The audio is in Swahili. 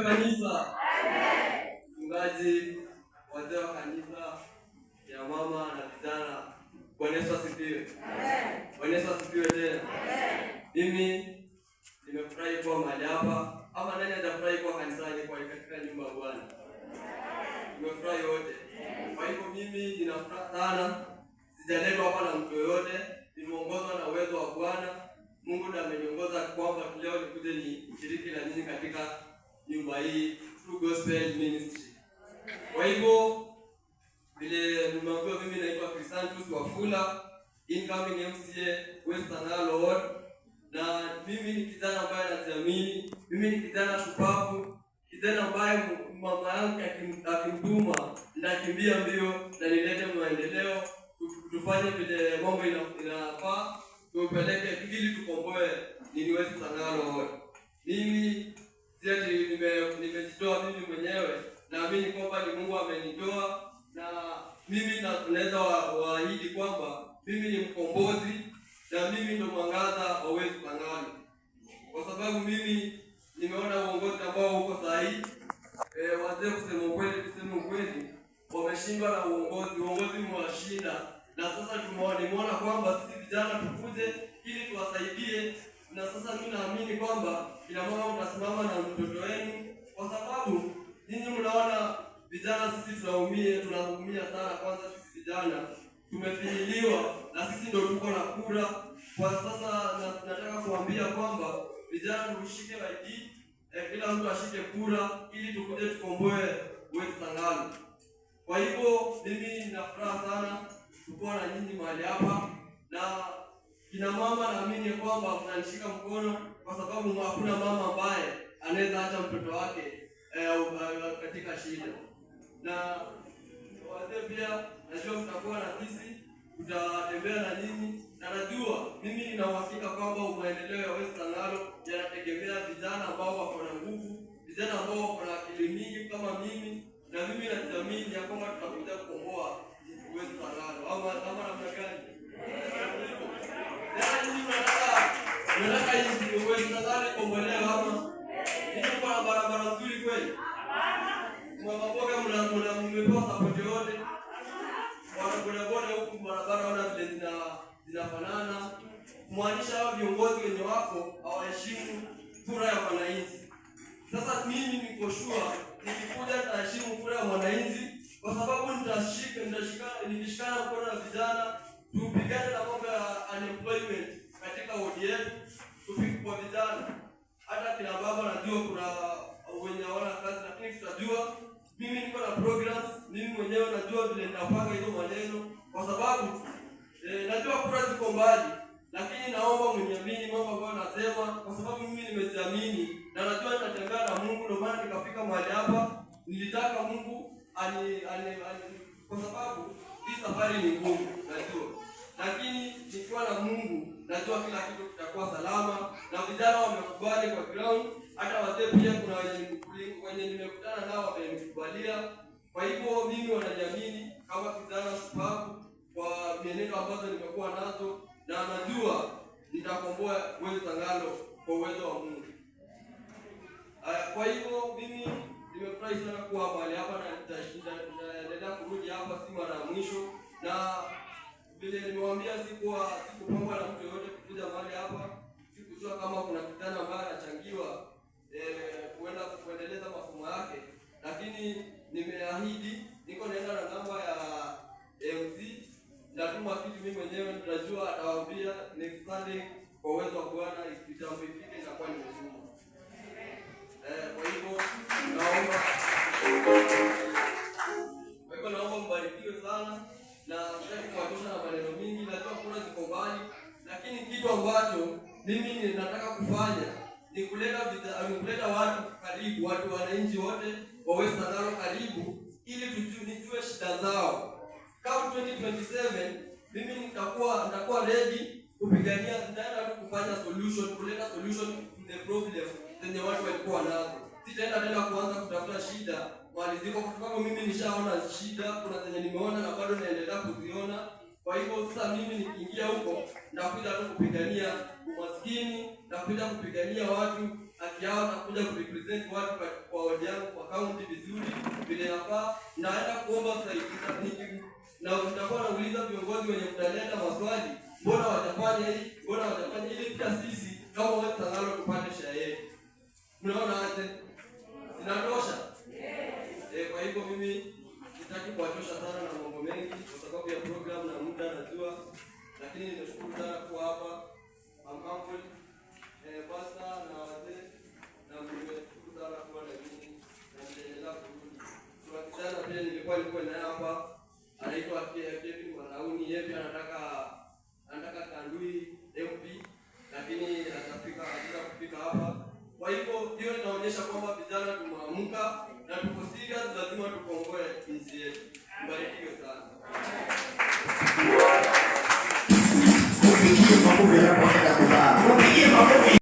kanisa. Mchungaji, wazee wa kanisa, ya mama na vijana, Bwana Yesu asifiwe. Bwana Yesu asifiwe tena. Mimi nimefurahi kuwa mahali hapa. Ama nani hajafurahi kuwa kanisani kwa katika nyumba ya Bwana? Nimefurahi wote. Kwa hivyo mimi ninafurahi sana. Sijaletwa hapa na mtu yoyote, nimeongozwa na uwezo wa Bwana. Mungu ndiye ameniongoza kwamba leo nikuje nishiriki na nyinyi katika nyumba hii True Gospel Ministry. Kwa hivyo vile nimeambiwa, mimi naitwa Chrysanthus Wafula, incoming MCA Western Lord, na mimi ni kijana ambaye anajiamini. Mimi ni kijana shupavu, kijana ambaye mama yangu akimtuma ndakimbia mbio na nilete maendeleo, tufanye vile mambo inafaa, tupeleke ili tukomboe nini Western Lord. Mimi siati nimejitoa mimi mwenyewe, naamini kwamba ni Mungu amenitoa, na mimi naweza waahidi kwamba mimi ni mkombozi na mimi ndo mwangaza wa Western Lord. Kwa sababu mimi nimeona uongozi ambao uko sahihi. Wazee kusema ukweli wameshindwa na uongozi umewashinda, na sasa nimeona kwamba sisi vijana tukuje ili tuwasaidie. Na sasa mimi naamini kwamba kila mama mtasimama na mtoto wenu, kwa sababu ninyi mnaona vijana sisi tunaumia sana. Kwanza sisi vijana tumefinyiliwa na sisi ndio tuko na kura. Kwa sasa nataka kuambia kwamba vijana tushike bidii, kila mtu ashike kura ili tukuje tukomboe Western Lord. Kwa hivyo mimi nina furaha sana kuwa na nyinyi mahali hapa, na kina mama naamini kwamba mnanishika mkono, kwa sababu hakuna mama ambaye anaweza acha mtoto wake katika shida. Na wazee pia najua mtakuwa na sisi, tutatembea na nyinyi, na najua mimi nina uhakika kwamba maendeleo ya Western Lord yanategemea vijana ambao wako na nguvu, vijana ambao wako na akili mingi kama mimi, na mimi naamini ya kwamba tutakuja kukomboa Western Lord. Ama namna gani? Nataka hizi Western Lord kombolewe ama niko kwa barabara nzuri kweli? Mama boga mmepewa support yote. Wanabodaboda huku barabara wana vile zinafanana. Kumaanisha hao viongozi wenye wako hawaheshimu kura ya wananchi. Sasa mimi niko sure nikikuja nitaheshimu kura ya wananchi, kwa sababu nitashikana mkono na vijana, tupigane na mambo ya unemployment katika wodi yetu, tupige kwa vijana. Hata kina baba najua kuna wenye hawana kazi, lakini tutajua. Mimi niko na programs, mimi mwenyewe najua vile nitapanga hizo maneno, kwa sababu najua kura ziko mbali, lakini naomba mniamini mambo ambayo nasema, kwa sababu mimi nimejiamini na najua nitatembea na Mungu. Ndio maana nikafika mahali hapa. Nilitaka Mungu kwa sababu hii safari ni ngumu najua, lakini nikiwa na Mungu najua kila kitu kitakuwa salama, na vijana wamekubali kwa ground. Hata wazee pia kuna wenye nimekutana nao wamenikubalia. Kwa hivyo mimi wananiamini kama kijana shupavu kwa mienendo ambazo nimekuwa nazo, na najua nitakomboa Western Lord kwa uwezo wa Mungu. Kwa hivyo mimi nimefurahi sana kuwa mahali hapa, na nitaendelea kurudi hapa si mara ya mwisho. Na vile nimewaambia sikupangwa na mtu yoyote kukuja mahali hapa. Sikujua kama kuna kijana ambaye anachangiwa kuendeleza masomo yake, lakini nimeahidi niko naenda na namba ya MC. Natuma kitu mimi mwenyewe, nitajua atawaambia next Sunday kwa uwezo wa Bwana itafika itakuwa nimesoma. Kwa hivyo naomba mbarikiwe sana, na sitaki kuwatosha na maneno mingi. Najua kura ziko mbali, lakini kitu ambacho mimi nataka kufanya ni kuleta watu karibu, watu wananchi wote wa Western Lord karibu, ili tujue shida zao. Kama 2027 mimi nitakuwa ready kupigania, nitaenda kufanya solution, kuleta solution to the problem zenye watu walikuwa nazo. Sitaenda tena kuanza kutafuta shida mahali ziko, kwa sababu mimi nishaona shida, kuna zenye nimeona na bado naendelea kuziona. Kwa hivyo sasa mimi nikiingia huko, nitakuja tu kupigania umaskini, nitakuja kupigania watu haki yao na kuja kurepresent watu kwa wadi yangu kwa county vizuri vile inafaa. Naenda kuomba usaidizi na utakuwa nauliza viongozi wenye kutaleta maswali, mbona watafanya hili, mbona watafanya ili pia sisi kama watu Sangalo tupate share yetu. Mnaona aje? Zinatosha? Kwa hivyo mimi sitaki kuwachosha sana na mambo mengi kwa sababu ya program na muda najua, lakini nimeshukuru sana kuwa hapa. Ambapo pastor na wazee na nimeshukuru sana kuwa na nyinyi na nitaendelea kurudi. Kwa kijana pia nilikuwa naye hapa anaitwa Kevin Wanauni, yeye anataka Kandui MP, lakini atafika kufika hapa. Kwa hivyo hiyo inaonyesha kwamba vijana tumeamka na tuko serious, lazima tukomboe nchi yetu. Mbarikiwe sana.